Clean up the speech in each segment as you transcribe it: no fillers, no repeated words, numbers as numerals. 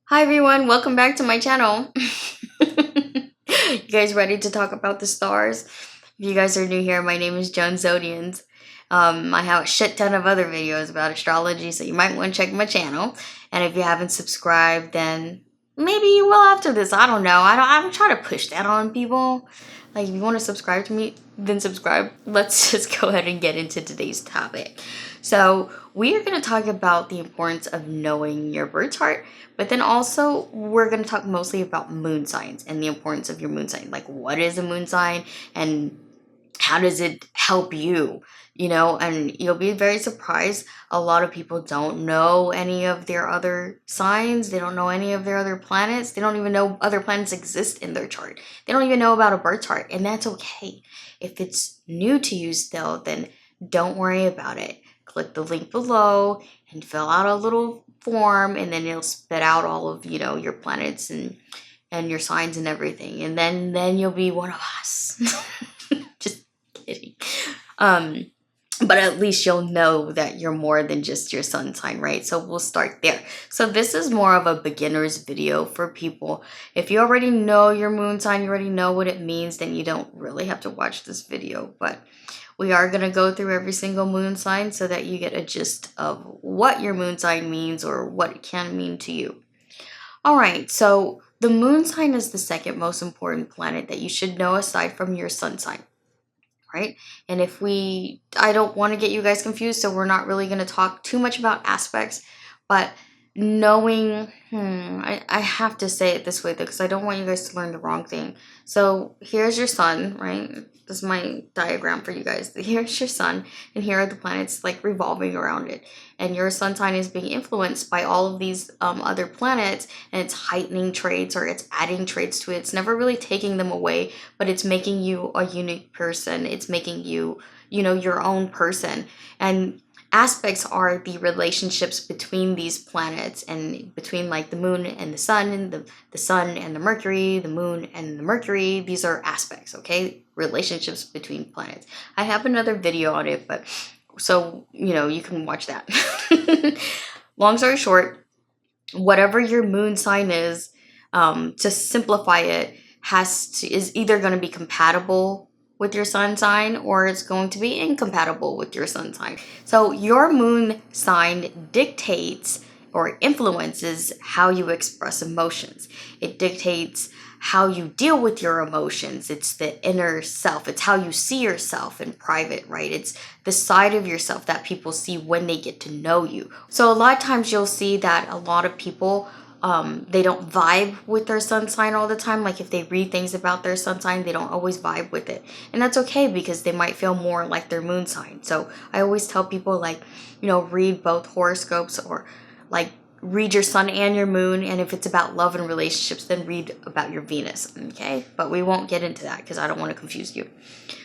Hi everyone, welcome back to my channel. You guys ready to talk about the stars? If you guys are new here, my name is Joan Zodianz. I have a shit ton of other videos about astrology, so you might want to check my channel. And if you haven't subscribed, then maybe you will after this. I don't know. I don't try to push that on people. Like, if you want to subscribe to me, then subscribe. Let's just go ahead and get into today's topic. So we are going to talk about the importance of knowing your birth chart, but then also we're going to talk mostly about moon signs and the importance of your moon sign. Like, what is a moon sign and how does it help you? You know, and you'll be very surprised. A lot of people don't know any of their other signs. They don't know any of their other planets. They don't even know other planets exist in their chart. They don't even know about a birth chart, and that's okay. If it's new to you still, then don't worry about it. Click the link below and fill out a little form, and then it'll spit out all of, you know, your planets and your signs and everything, and then you'll be one of us. Just kidding. But at least you'll know that you're more than just your sun sign, right? So we'll start there. So this is more of a beginner's video for people. If you already know your moon sign, you already know what it means, then you don't really have to watch this video. But we are going to go through every single moon sign so that you get a gist of what your moon sign means or what it can mean to you. All right, so the moon sign is the second most important planet that you should know aside from your sun sign. Right? And I don't want to get you guys confused, so we're not really going to talk too much about aspects, but knowing, I have to say it this way though, because I don't want you guys to learn the wrong thing. So here's your sun, right? This is my diagram for you guys. Here's your sun, and here are the planets like revolving around it. And your sun sign is being influenced by all of these other planets, and it's heightening traits or it's adding traits to it. It's never really taking them away, but it's making you a unique person. It's making you, you know, your own person. And aspects are the relationships between these planets and between like the moon and the sun, and the sun and the Mercury, the moon and the Mercury. These are aspects, okay? Relationships between planets. I have another video on it, but so, you know, you can watch that. Long story short, whatever your moon sign is, to simplify it, is either going to be compatible with your sun sign or it's going to be incompatible with your sun sign. So your moon sign dictates or influences how you express emotions. It dictates how you deal with your emotions. It's the inner self. It's how you see yourself in private, right? It's the side of yourself that people see when they get to know you. So a lot of times you'll see that a lot of people, they don't vibe with their sun sign all the time. Like if they read things about their sun sign, they don't always vibe with it. And that's okay because they might feel more like their moon sign. So I always tell people, like, you know, read both horoscopes, or like read your sun and your moon. And if it's about love and relationships, then read about your Venus, okay? But we won't get into that because I don't want to confuse you.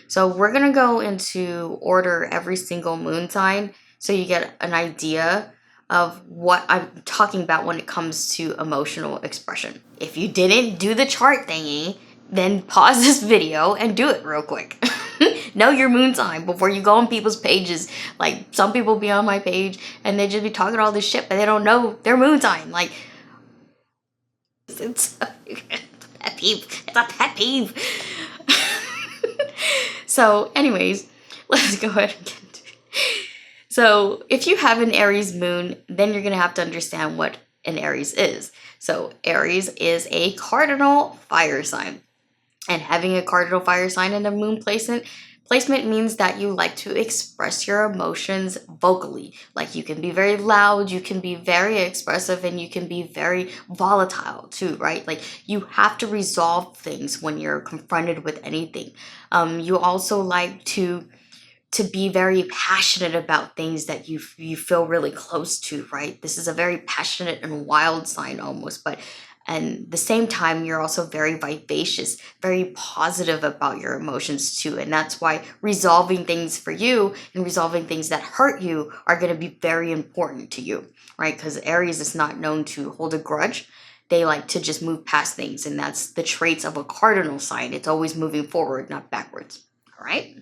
So we're going to go into order every single moon sign so you get an idea of what I'm talking about when it comes to emotional expression. If you didn't do the chart thingy, then pause this video and do it real quick. Know your moon sign before you go on people's pages. Like, some people be on my page and they just be talking all this shit, but they don't know their moon sign. Like, it's a pet peeve. It's a pet peeve. So anyways, let's go ahead and get into it. So if you have an Aries moon, then you're going to have to understand what an Aries is. So Aries is a cardinal fire sign. And having a cardinal fire sign in a moon placement means that you like to express your emotions vocally. Like, you can be very loud, you can be very expressive, and you can be very volatile too, right? Like, you have to resolve things when you're confronted with anything. You also like to be very passionate about things that you feel really close to, right? This is a very passionate and wild sign almost, but at the same time, you're also very vivacious, very positive about your emotions too. And that's why resolving things for you and resolving things that hurt you are going to be very important to you, right? Because Aries is not known to hold a grudge. They like to just move past things. And that's the traits of a cardinal sign. It's always moving forward, not backwards. All right.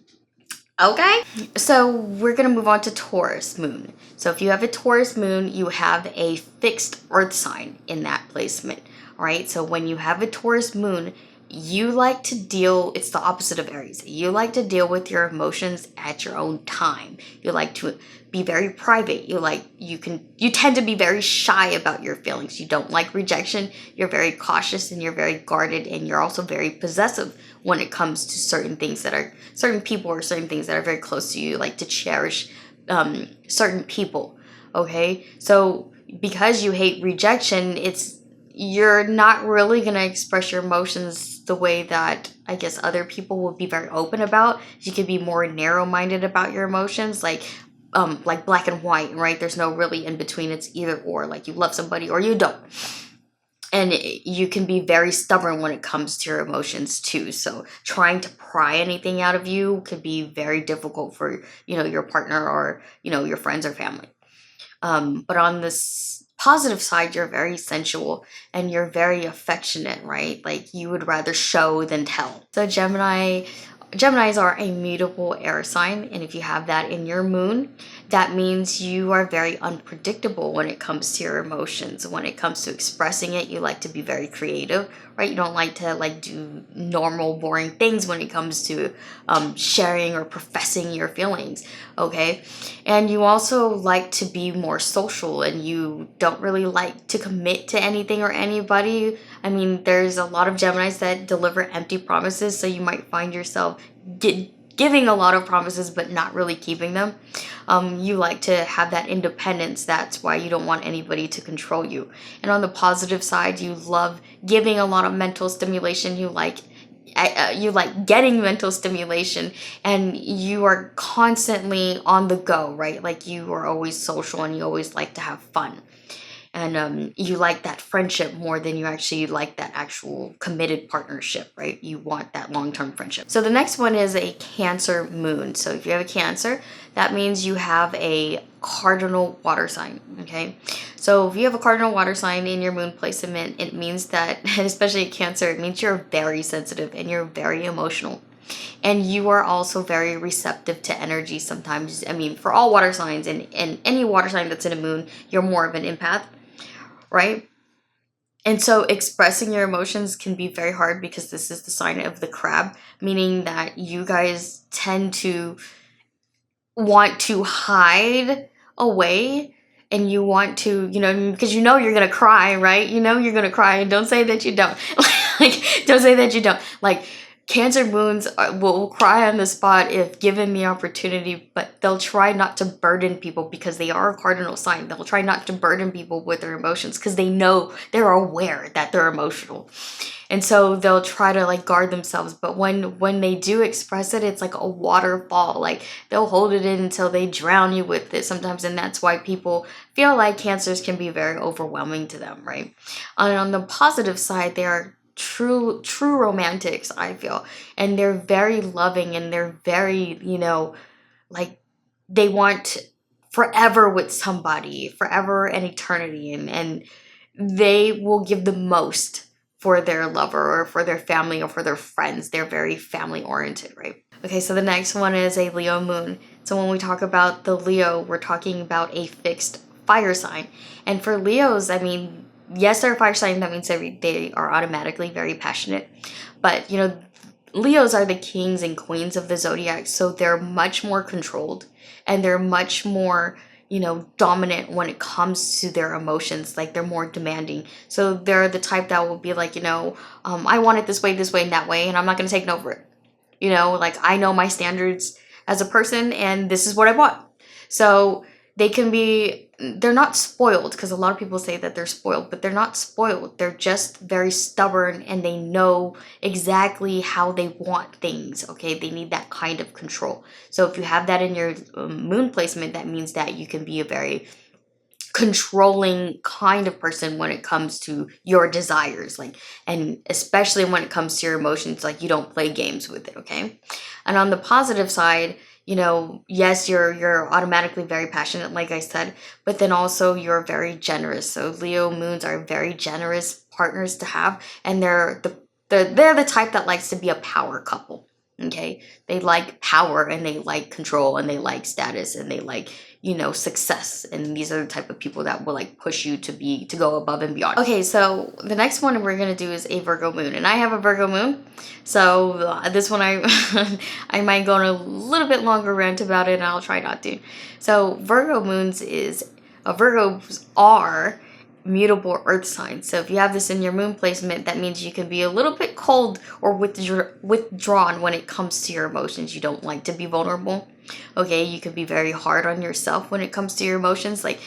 Okay, so we're gonna move on to Taurus moon. So if you have a Taurus moon, you have a fixed earth sign in that placement. All right, so when you have a Taurus moon, you like to deal, it's the opposite of Aries. You like to deal with your emotions at your own time. You like to be very private. You tend to be very shy about your feelings. You don't like rejection. You're very cautious and you're very guarded, and you're also very possessive when it comes to certain things that are certain people or certain things that are very close to you. You like to cherish certain people. Okay, so because you hate rejection, you're not really going to express your emotions the way that I guess other people will be very open about. You could be more narrow-minded about your emotions, like black and white, right? There's no really in between. It's either or, like you love somebody or you don't. And you can be very stubborn when it comes to your emotions too. So trying to pry anything out of you could be very difficult for, your partner or, your friends or family. But on this positive side, you're very sensual and you're very affectionate, right? Like you would rather show than tell. So Geminis are a mutable air sign, and if you have that in your moon, that means you are very unpredictable when it comes to your emotions. When it comes to expressing it, you like to be very creative, right? You don't like to do normal, boring things when it comes to sharing or professing your feelings, okay? And you also like to be more social, and you don't really like to commit to anything or anybody. I mean, there's a lot of Geminis that deliver empty promises, so you might find yourself giving a lot of promises but not really keeping them. You like to have that independence. That's why you don't want anybody to control you. And on the positive side, you love giving a lot of mental stimulation. You like getting mental stimulation, and you are constantly on the go, right? Like you are always social and you always like to have fun. And you like that friendship more than you actually like that actual committed partnership, right? You want that long-term friendship. So the next one is a Cancer moon. So if you have a Cancer, that means you have a cardinal water sign, okay? So if you have a cardinal water sign in your moon placement, it means that, and especially a Cancer, it means you're very sensitive and you're very emotional. And you are also very receptive to energy sometimes. I mean, for all water signs and any water sign that's in a moon, you're more of an empath, right? And so expressing your emotions can be very hard because this is the sign of the crab, meaning that you guys tend to want to hide away, and you want to, because you're going to cry, right? You're going to cry, and don't say that you don't. Don't say that you don't. Cancer moons will cry on the spot if given the opportunity, but they'll try not to burden people because they are a cardinal sign. They'll try not to burden people with their emotions because they know, they're aware that they're emotional. And so they'll try to guard themselves. But when they do express it, it's like a waterfall. They'll hold it in until they drown you with it sometimes. And that's why people feel like Cancers can be very overwhelming to them, right? And on the positive side, they are true romantics, I feel, and they're very loving, and they're very they want forever with somebody, forever and eternity, and they will give the most for their lover or for their family or for their friends. They're very family oriented, right? Okay, so the next one is a Leo moon. So when we talk about the Leo, we're talking about a fixed fire sign. And for Leos, I mean, yes, they're a fire sign. That means they are automatically very passionate. But, Leos are the kings and queens of the zodiac. So they're much more controlled, and they're much more, dominant when it comes to their emotions. They're more demanding. So they're the type that will be I want it this way, and that way, and I'm not going to take no for it. I know my standards as a person, and this is what I want. So they're not spoiled, because a lot of people say that they're spoiled, but they're not spoiled. They're just very stubborn, and they know exactly how they want things, okay? They need that kind of control. So if you have that in your moon placement, that means that you can be a very controlling kind of person when it comes to your desires, and especially when it comes to your emotions. You don't play games with it, okay? And on the positive side, yes, you're automatically very passionate, like I said, but then also you're very generous. So Leo moons are very generous partners to have, and they're the type that likes to be a power couple. Okay, they like power and they like control and they like status and they like, you know, success, and these are the type of people that will like push you to go above and beyond. Okay, so the next one we're gonna do is a Virgo moon, and I have a Virgo moon, so this one I I might go on a little bit longer rant about it, and I'll try not to. So Virgo moons is Virgos are mutable earth signs. So if you have this in your moon placement, that means you can be a little bit cold or withdrawn when it comes to your emotions. You don't like to be vulnerable. Okay, you can be very hard on yourself when it comes to your emotions. Like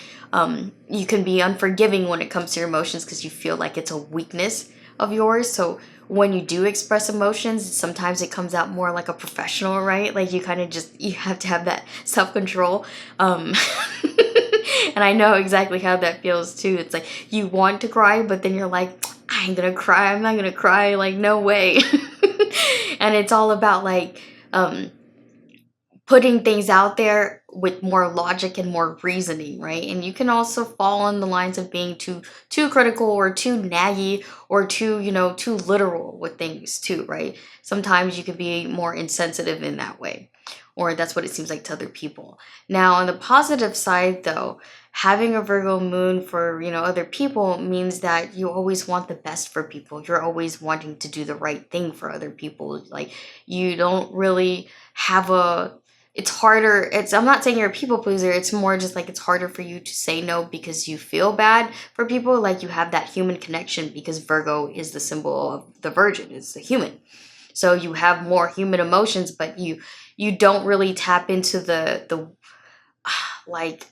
you can be unforgiving when it comes to your emotions because you feel like it's a weakness of yours. So when you do express emotions, sometimes it comes out more like a professional, right? Like you kind of you have to have that self-control. And I know exactly how that feels too. It's like you want to cry, but then you're like, I ain't gonna cry. I'm not gonna cry. Like, no way. And it's all about like putting things out there with more logic and more reasoning, right? And you can also fall on the lines of being too critical or too naggy or too, you know, too literal with things too, right? Sometimes you could be more insensitive in that way, or that's what it seems like to other people. Now, on the positive side though, having a Virgo moon for, you know, other people means that you always want the best for people. You're always wanting to do the right thing for other people. Like you don't really have it's harder. I'm not saying you're a people pleaser. It's more just like it's harder for you to say no because you feel bad for people. Like you have that human connection because Virgo is the symbol of the Virgin, it's the human. So you have more human emotions, but you don't really tap into the like,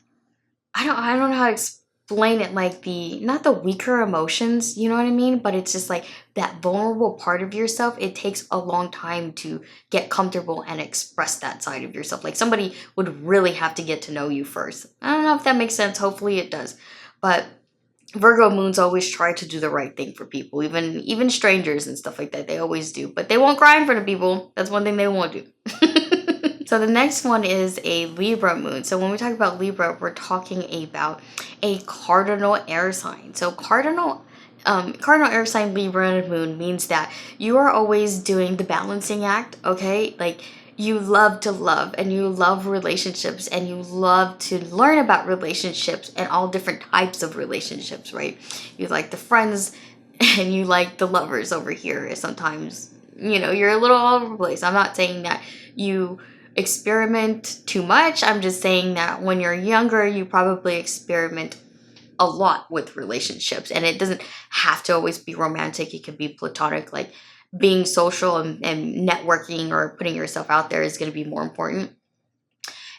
I don't know how to explain it, like not the weaker emotions, you know what I mean? But it's just like that vulnerable part of yourself. It takes a long time to get comfortable and express that side of yourself. Like somebody would really have to get to know you first. I don't know if that makes sense. Hopefully it does. But Virgo moons always try to do the right thing for people, even strangers and stuff like that. They always do, but they won't cry in front of people. That's one thing they won't do. So the next one is a Libra moon. So when we talk about Libra, we're talking about a cardinal air sign. So cardinal air sign Libra moon means that you are always doing the balancing act, okay? Like you love to love and you love relationships and you love to learn about relationships and all different types of relationships, right? You like the friends and you like the lovers over here. Sometimes, you know, you're a little all over the place. I'm not saying that you experiment too much. I'm just saying that when you're younger, you probably experiment a lot with relationships, and it doesn't have to always be romantic. It can be platonic. Like being social and networking or putting yourself out there is going to be more important,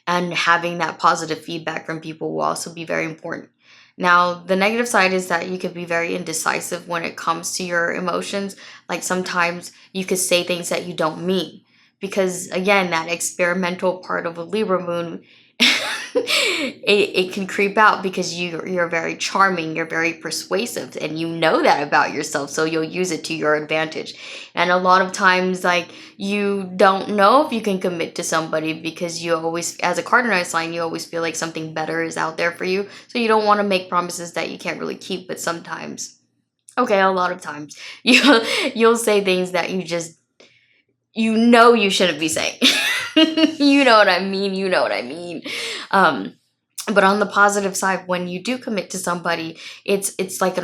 and having that positive feedback from people will also be very important. Now, the negative side is that you could be very indecisive when it comes to your emotions. Like sometimes you could say things that you don't mean. Because again, that experimental part of a Libra moon, it can creep out because you're very charming, you're very persuasive, and you know that about yourself, so you'll use it to your advantage. And a lot of times, like, you don't know if you can commit to somebody because you always, as a cardinal sign, you always feel like something better is out there for you. So you don't want to make promises that you can't really keep, but sometimes, okay, a lot of times, you'll say things that you know you shouldn't be saying. You know what I mean? You know what I mean. But on the positive side, when you do commit to somebody, it's like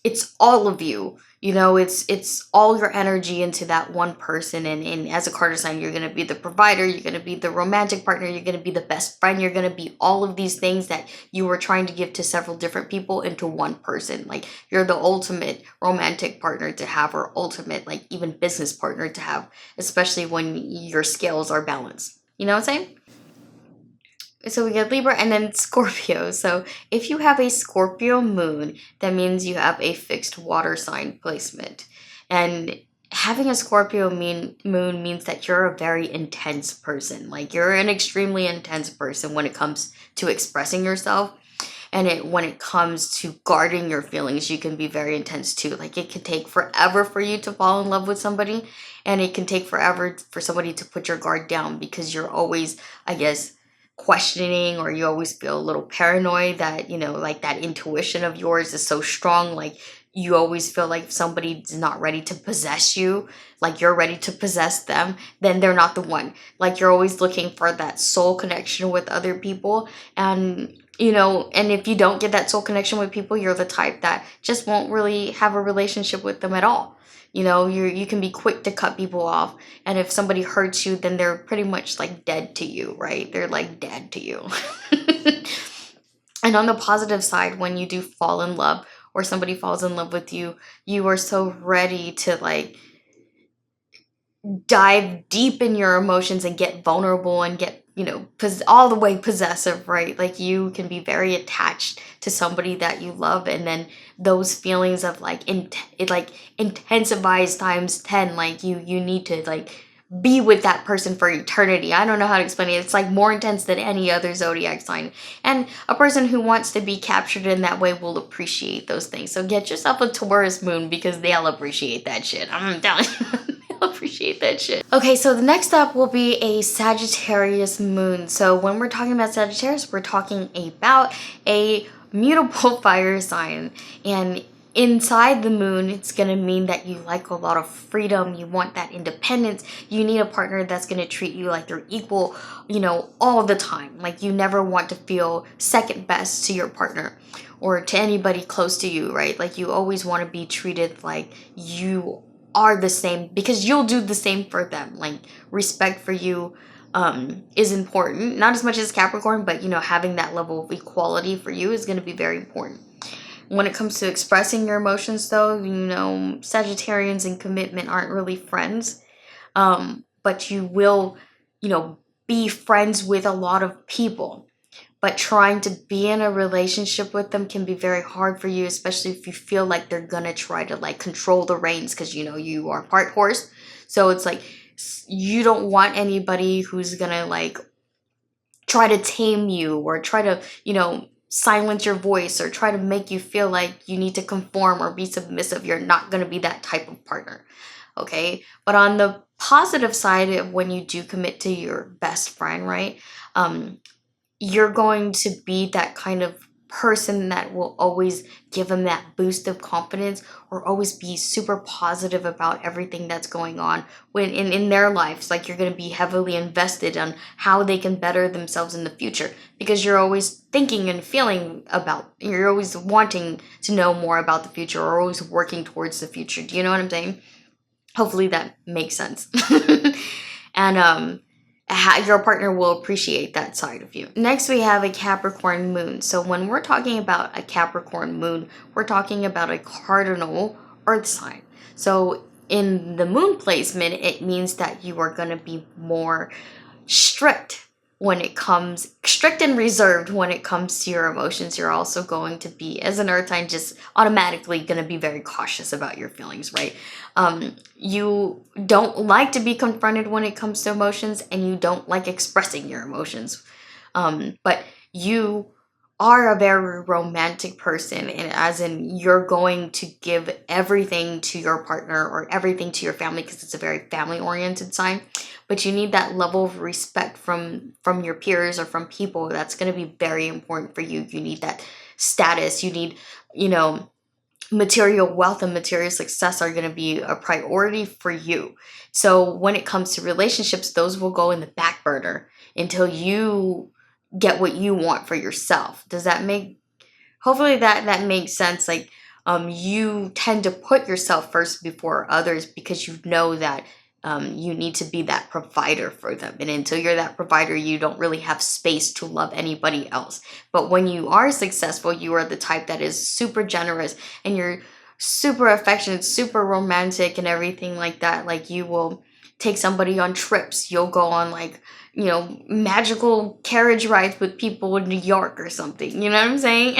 it's all of you. You know, it's all your energy into that one person. And as a cardinal sign, you're going to be the provider, you're going to be the romantic partner, you're going to be the best friend, you're going to be all of these things that you were trying to give to several different people into one person. Like you're the ultimate romantic partner to have, or ultimate like even business partner to have, especially when your scales are balanced. You know what I'm saying? So we get Libra and then Scorpio. So if you have a Scorpio moon, that means you have a fixed water sign placement. And having a Scorpio moon means that you're a very intense person. Like you're an extremely intense person when it comes to expressing yourself. And when it comes to guarding your feelings, you can be very intense too. Like it can take forever for you to fall in love with somebody. And it can take forever for somebody to put your guard down because you're always, I guess, questioning, or you always feel a little paranoid that, you know, like that intuition of yours is so strong. Like you always feel like if somebody's not ready to possess you, like you're ready to possess them, then they're not the one. Like you're always looking for that soul connection with other people. And, you know, and if you don't get that soul connection with people, you're the type that just won't really have a relationship with them at all. You know, you can be quick to cut people off. And if somebody hurts you, then they're pretty much like dead to you, right? They're like dead to you. And on the positive side, when you do fall in love or somebody falls in love with you, you are so ready to like dive deep in your emotions and get vulnerable and get, you know, all the way possessive, right? Like you can be very attached to somebody that you love, and then those feelings of like it like intensifies times 10. Like you need to like be with that person for eternity. I don't know how to explain it. It's like more intense than any other zodiac sign. And a person who wants to be captured in that way will appreciate those things. So get yourself a Taurus moon, because they'll appreciate that shit. I'm telling you. They'll appreciate that shit. Okay, so the next up will be a Sagittarius moon. So when we're talking about Sagittarius, we're talking about a mutable fire sign. And inside the moon, it's going to mean that you like a lot of freedom. You want that independence. You need a partner that's going to treat you like you're equal, you know, all the time. Like you never want to feel second best to your partner or to anybody close to you, right? Like you always want to be treated like you are the same, because you'll do the same for them. Like respect for you is important. Not as much as Capricorn, but you know, having that level of equality for you is going to be very important. When it comes to expressing your emotions, though, you know, Sagittarians and commitment aren't really friends. But you will, you know, be friends with a lot of people. But trying to be in a relationship with them can be very hard for you, especially if you feel like they're going to try to like control the reins, because, you know, you are part horse. So it's like you don't want anybody who's going to like try to tame you or try to, you know, silence your voice or try to make you feel like you need to conform or be submissive. You're not going to be that type of partner. Okay. But on the positive side of when you do commit to your best friend, right? You're going to be that kind of person that will always give them that boost of confidence, or always be super positive about everything that's going on when in their lives. Like you're going to be heavily invested on how they can better themselves in the future, because you're always thinking and feeling about, you're always wanting to know more about the future, or always working towards the future. Do you know what I'm saying? Hopefully that makes sense. And your partner will appreciate that side of you. Next, we have a Capricorn moon. So when we're talking about a Capricorn moon, we're talking about a cardinal earth sign. So in the moon placement, it means that you are going to be more strict and reserved when it comes to your emotions. You're also going to be, as an earth sign, just automatically going to be very cautious about your feelings, right? You don't like to be confronted when it comes to emotions, and you don't like expressing your emotions. But you are a very romantic person, and as in you're going to give everything to your partner or everything to your family, because it's a very family oriented sign. But you need that level of respect from your peers or from people. That's going to be very important for you. You need that status. You need, you know, material wealth and material success are going to be a priority for you. So when it comes to relationships, those will go in the back burner until you get what you want for yourself. Does that make, hopefully that makes sense? Like you tend to put yourself first before others, because you know that you need to be that provider for them. And until you're that provider, you don't really have space to love anybody else. But when you are successful, you are the type that is super generous, and you're super affectionate, super romantic and everything like that. Like you will take somebody on trips. You'll go on like, you know, magical carriage rides with people in New York or something. You know what I'm saying?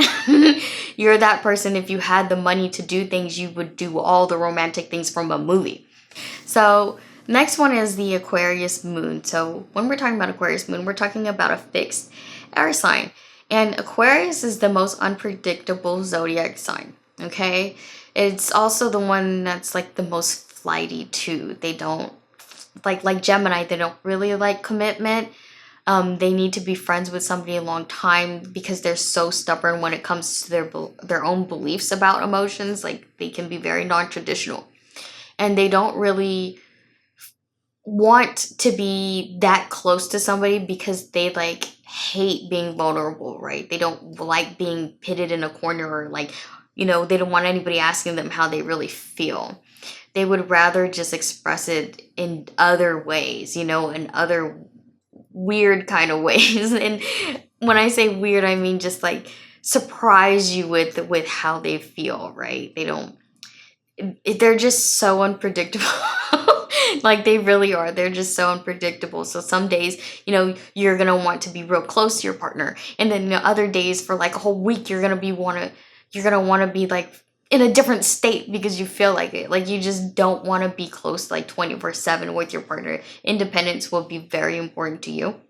You're that person. If you had the money to do things, you would do all the romantic things from a movie. So next one is the Aquarius moon. So when we're talking about Aquarius moon, we're talking about a fixed air sign. And Aquarius is the most unpredictable zodiac sign, okay? It's also the one that's like the most flighty too. They don't, like Gemini, they don't really like commitment. They need to be friends with somebody a long time because they're so stubborn when it comes to their own beliefs about emotions. Like, they can be very non-traditional, and they don't really want to be that close to somebody because they like hate being vulnerable, right? They don't like being pitted in a corner, or like, you know, they don't want anybody asking them how they really feel. They would rather just express it in other ways, you know, in other weird kind of ways. And when I say weird, I mean just like surprise you with how they feel, right? They don't, they're just so unpredictable. Like, they really are. They're just so unpredictable. So some days, you know, you're gonna want to be real close to your partner, and then, you know, other days for like a whole week you're gonna want to be like in a different state because you feel like it. Like, you just don't want to be close like 24/7 with your partner. Independence will be very important to you.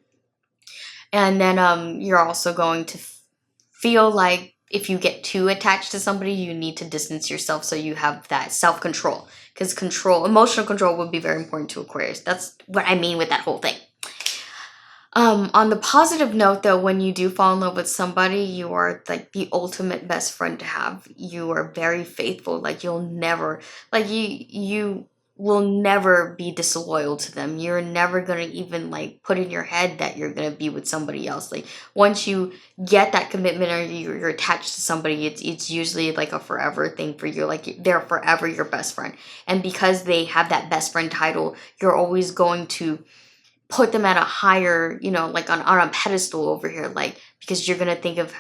And then you're also going to feel like if you get too attached to somebody, you need to distance yourself so you have that self-control. Because emotional control would be very important to Aquarius. That's what I mean with that whole thing. On the positive note, though, when you do fall in love with somebody, you are like the ultimate best friend to have. You are very faithful. Like, you'll never, like, you will never be disloyal to them. You're never gonna even like put in your head that you're gonna be with somebody else. Like, once you get that commitment, or you're attached to somebody, it's usually like a forever thing for you. Like, they're forever your best friend. And because they have that best friend title, you're always going to put them at a higher, you know, like on a pedestal over here, like, because you're gonna think of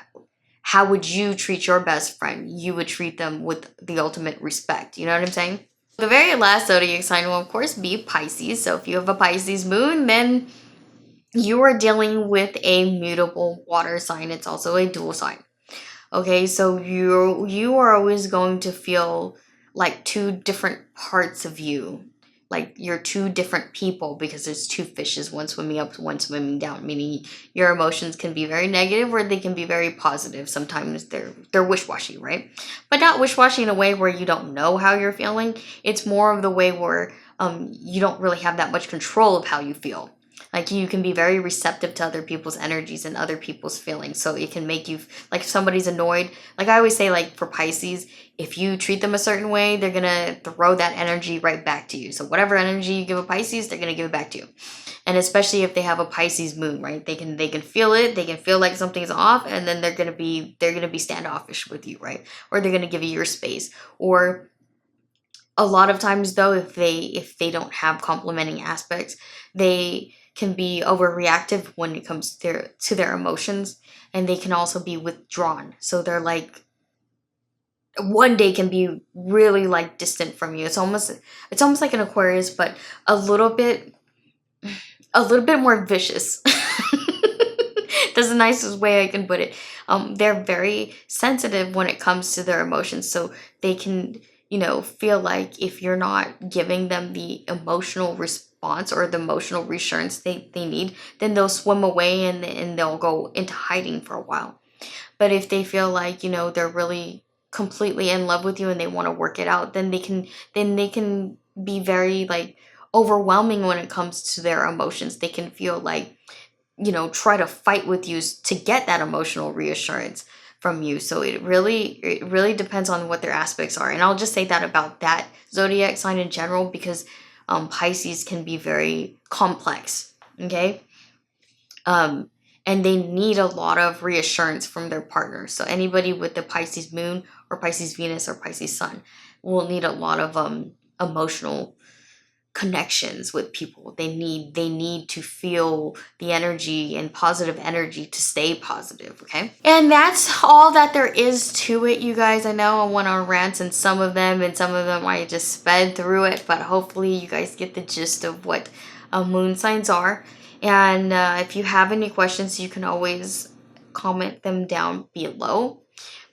how would you treat your best friend. You would treat them with the ultimate respect. You know what I'm saying? The very last zodiac sign will of course be Pisces. So if you have a Pisces moon, then you are dealing with a mutable water sign. It's also a dual sign. Okay, so you are always going to feel like two different parts of you. Like, you're two different people because there's two fishes, one swimming up, one swimming down, meaning your emotions can be very negative or they can be very positive. Sometimes they're wish-washy, right? But not wish-washy in a way where you don't know how you're feeling. It's more of the way where you don't really have that much control of how you feel. Like, you can be very receptive to other people's energies and other people's feelings. So it can make you, like, if somebody's annoyed, like I always say, like for Pisces, if you treat them a certain way, they're going to throw that energy right back to you. So whatever energy you give a Pisces, they're going to give it back to you. And especially if they have a Pisces moon, right? They can feel it. They can feel like something's off, and then they're going to be standoffish with you, right? Or they're going to give you your space. Or a lot of times though, if they don't have complementing aspects, they can be overreactive when it comes to their emotions, and they can also be withdrawn. So they're like, one day can be really like distant from you. It's almost like an Aquarius, but a little bit more vicious. That's the nicest way I can put it. They're very sensitive when it comes to their emotions, so they can, you know, feel like if you're not giving them the emotional response or the emotional reassurance they need, then they'll swim away and they'll go into hiding for a while. But if they feel like, you know, they're really completely in love with you and they want to work it out, then they can be very like overwhelming when it comes to their emotions. They can feel like, you know, try to fight with you to get that emotional reassurance from you. So it really depends on what their aspects are. And I'll just say that about that zodiac sign in general, because Pisces can be very complex, okay? And they need a lot of reassurance from their partner. So anybody with the Pisces moon or Pisces Venus or Pisces sun will need a lot of emotional connections with people. They need to feel the energy and positive energy to stay positive, okay? And that's all that there is to it, you guys. I know I went on rants and some of them I just sped through it, but hopefully you guys get the gist of what moon signs are. And if you have any questions, you can always comment them down below.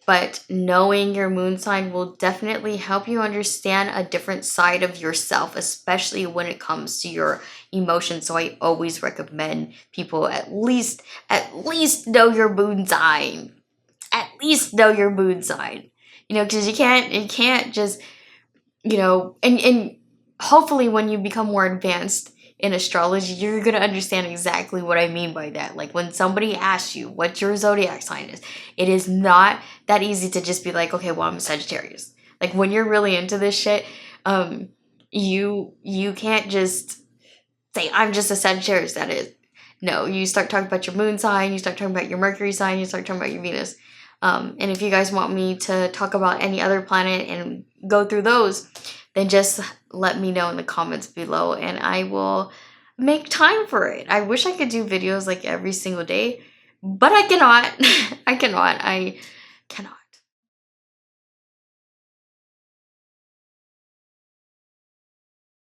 But knowing your moon sign will definitely help you understand a different side of yourself, especially when it comes to your emotions. So I always recommend people at least know your moon sign. At least know your moon sign. You know, because you can't just, you know, and hopefully when you become more advanced in astrology, you're gonna understand exactly what I mean by that. Like when somebody asks you what your zodiac sign is, it is not that easy to just be like, okay, well, I'm a Sagittarius. Like when you're really into this shit, you can't just say I'm just a Sagittarius. That is, no, you start talking about your moon sign, you start talking about your Mercury sign, you start talking about your Venus. And if you guys want me to talk about any other planet and go through those, then just let me know in the comments below and I will make time for it. I wish I could do videos like every single day, but I cannot. I cannot.